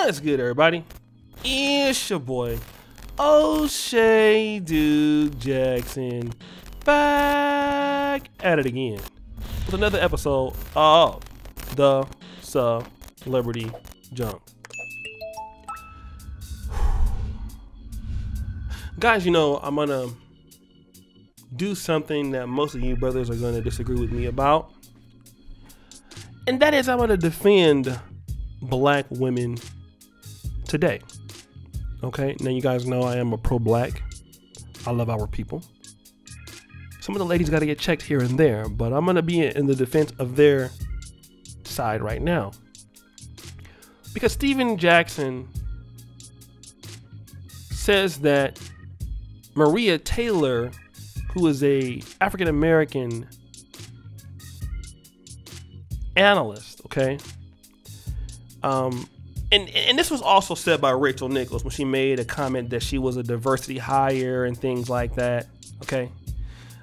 What's good, everybody? It's your boy, O'Shea Duke Jackson, back at it again with another episode of the Celebrity Junk. Guys, you know, I'm gonna do something that most of you brothers are gonna disagree with me about, and that is I'm gonna defend black women today. Okay, now you guys know I am a pro-black. I love our people. Some of the ladies got to get checked here and there, but I'm gonna be in the defense of their side right now, because Steven Jackson says that Maria Taylor, who is a African American analyst, okay, and this was also said by Rachel Nichols when she made a comment that she was a diversity hire and things like that. Okay,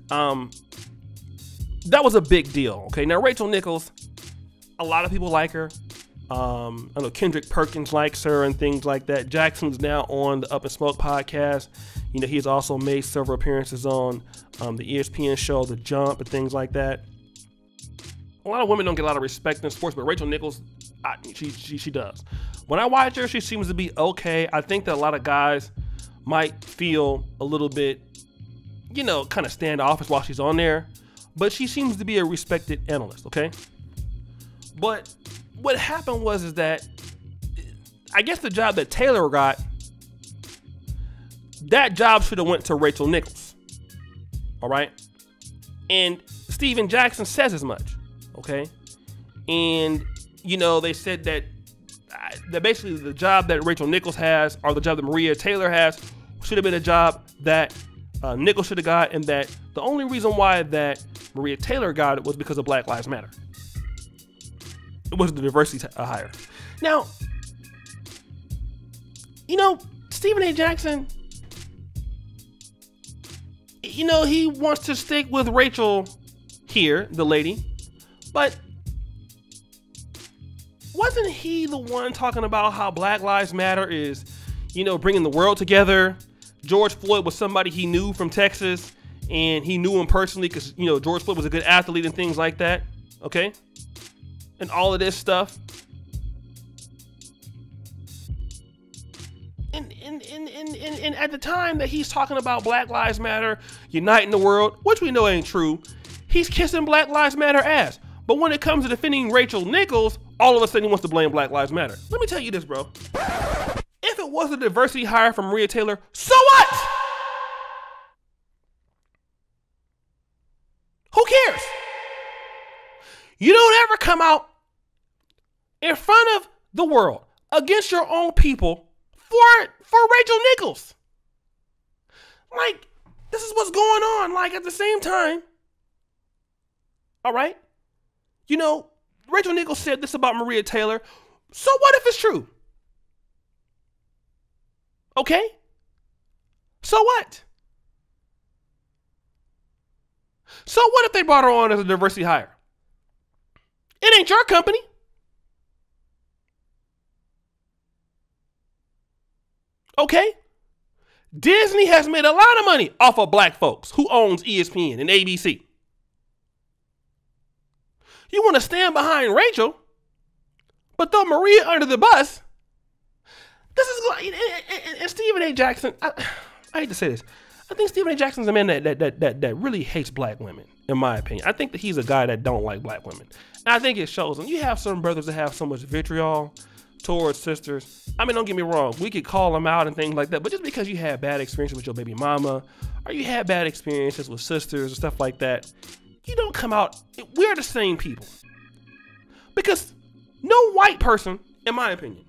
that was a big deal. Okay, now Rachel Nichols, a lot of people like her. I know Kendrick Perkins likes her and things like that. Jackson's now on the Up and Smoke podcast. You know, he's also made several appearances on the ESPN show, The Jump, and things like that. A lot of women don't get a lot of respect in sports, but Rachel Nichols, she does. When I watch her, she seems to be okay. I think that a lot of guys might feel a little bit, you know, kind of standoffish while she's on there, but she seems to be a respected analyst, okay? But what happened is that I guess the job that Taylor got, that job should have went to Rachel Nichols, all right? And Steven Jackson says as much, okay? And, you know, they said that basically the job that Rachel Nichols has, or the job that Maria Taylor has, should have been a job that Nichols should have got, and that the only reason why that Maria Taylor got it was because of Black Lives Matter. It was the diversity hire. Now, you know, Stephen A. Jackson, you know, he wants to stick with Rachel here, the lady, but wasn't he the one talking about how Black Lives Matter is, you know, bringing the world together? George Floyd was somebody he knew from Texas, and he knew him personally because, you know, George Floyd was a good athlete and things like that, okay? And all of this stuff. And at the time that he's talking about Black Lives Matter, uniting the world, which we know ain't true, he's kissing Black Lives Matter ass. But when it comes to defending Rachel Nichols, all of a sudden he wants to blame Black Lives Matter. Let me tell you this, bro. If it was a diversity hire from Maria Taylor, so what? Who cares? You don't ever come out in front of the world against your own people for Rachel Nichols. Like, this is what's going on. Like, at the same time, all right, you know, Rachel Nichols said this about Maria Taylor. So what if it's true? Okay? So what? So what if they brought her on as a diversity hire? It ain't your company. Okay? Disney has made a lot of money off of black folks who owns ESPN and ABC. You want to stand behind Rachel, but throw Maria under the bus. This is like, and Stephen A. Jackson, I hate to say this, I think Stephen A. Jackson's a man that really hates black women, in my opinion. I think that he's a guy that don't like black women. And I think it shows him. You have some brothers that have so much vitriol towards sisters. I mean, don't get me wrong, we could call them out and things like that, but just because you had bad experiences with your baby mama, or you had bad experiences with sisters and stuff like that, you don't come out. We're the same people. Because no white person, in my opinion,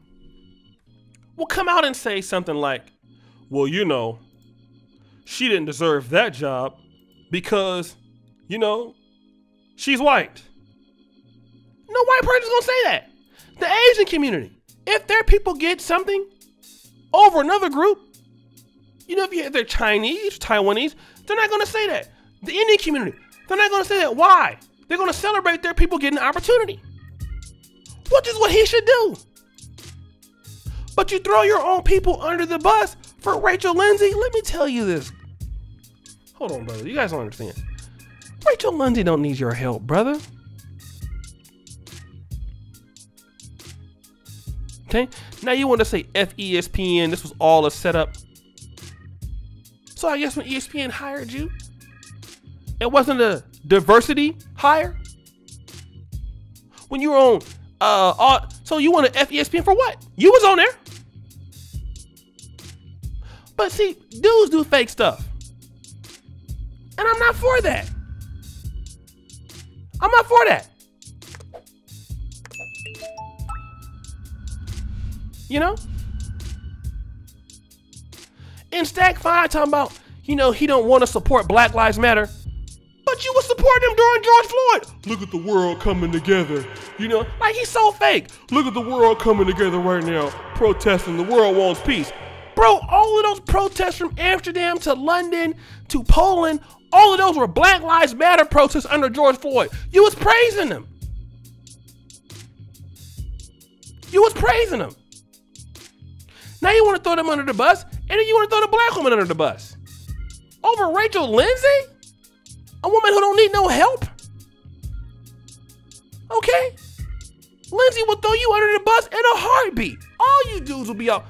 will come out and say something like, well, you know, she didn't deserve that job because, you know, she's white. No white person's gonna say that. The Asian community, if their people get something over another group, you know, if they're Chinese, Taiwanese, they're not gonna say that. The Indian community, they're not gonna say that. Why? They're gonna celebrate their people getting an opportunity, which is what he should do. But you throw your own people under the bus for Rachel Lindsay. Let me tell you this. Hold on, brother. You guys don't understand. Rachel Lindsay don't need your help, brother. Okay? Now you want to say F ESPN. This was all a setup. So I guess when ESPN hired you, it wasn't a diversity hire? When you were on, so you want to F ESPN for what? You was on there. But see, dudes do fake stuff. And I'm not for that. I'm not for that. You know? And Stack 5 talking about, you know, he don't want to support Black Lives Matter. But you were supporting him during George Floyd. Look at the world coming together. You know, like he's so fake. Look at the world coming together right now, protesting. The world wants peace. Bro, all of those protests from Amsterdam to London to Poland, all of those were Black Lives Matter protests under George Floyd. You was praising them. You was praising them. Now you want to throw them under the bus, and then you want to throw the black woman under the bus. Over Rachel Lindsay? A woman who don't need no help? Okay? Lindsay will throw you under the bus in a heartbeat. All you dudes will be out.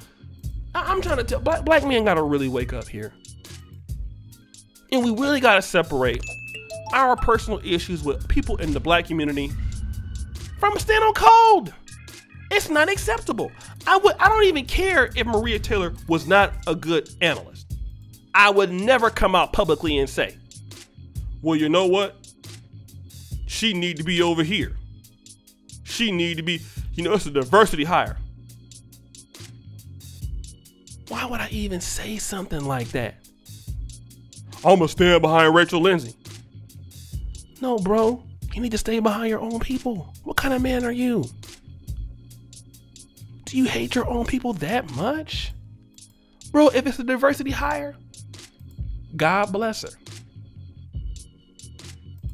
I'm trying to tell, black men gotta really wake up here. And we really gotta separate our personal issues with people in the black community from a stand on code. It's not acceptable. I don't even care if Maria Taylor was not a good analyst. I would never come out publicly and say, well, you know what? She need to be over here. She need to be, you know, it's a diversity hire. Why would I even say something like that? I'm gonna stand behind Rachel Lindsay. No, bro, you need to stay behind your own people. What kind of man are you? Do you hate your own people that much? Bro, if it's a diversity hire, God bless her.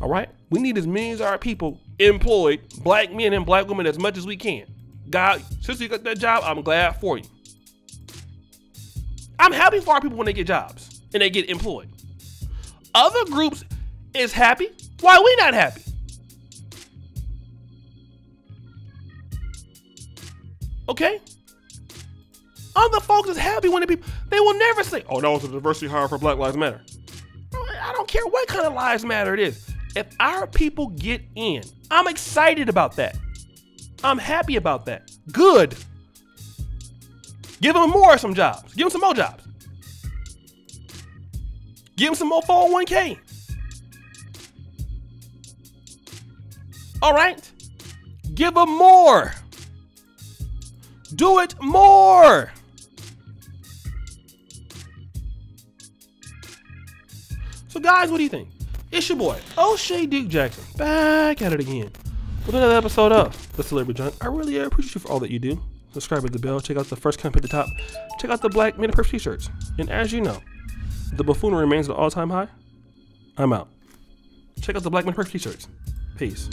All right? We need as many as our people employed, black men and black women, as much as we can. God, since you got that job, I'm glad for you. I'm happy for our people when they get jobs and they get employed. Other groups is happy. Why we not happy? Okay? Other folks is happy when they will never say, oh, that was a diversity hire for Black Lives Matter. I don't care what kind of lives matter it is. If our people get in, I'm excited about that. I'm happy about that. Good. Give them some jobs. Give them some more jobs. Give them some more 401k. All right? Give them more. Do it more. So guys, what do you think? It's your boy, O'Shea Duke Jackson, back at it again with another episode of The Celebrity Junk. I really appreciate you for all that you do. Subscribe with the bell. Check out the first comment at the top. Check out the Black Men in Purple t-shirts. And as you know, the buffoonery remains at an all-time high. I'm out. Check out the Black Men in Purple t-shirts. Peace.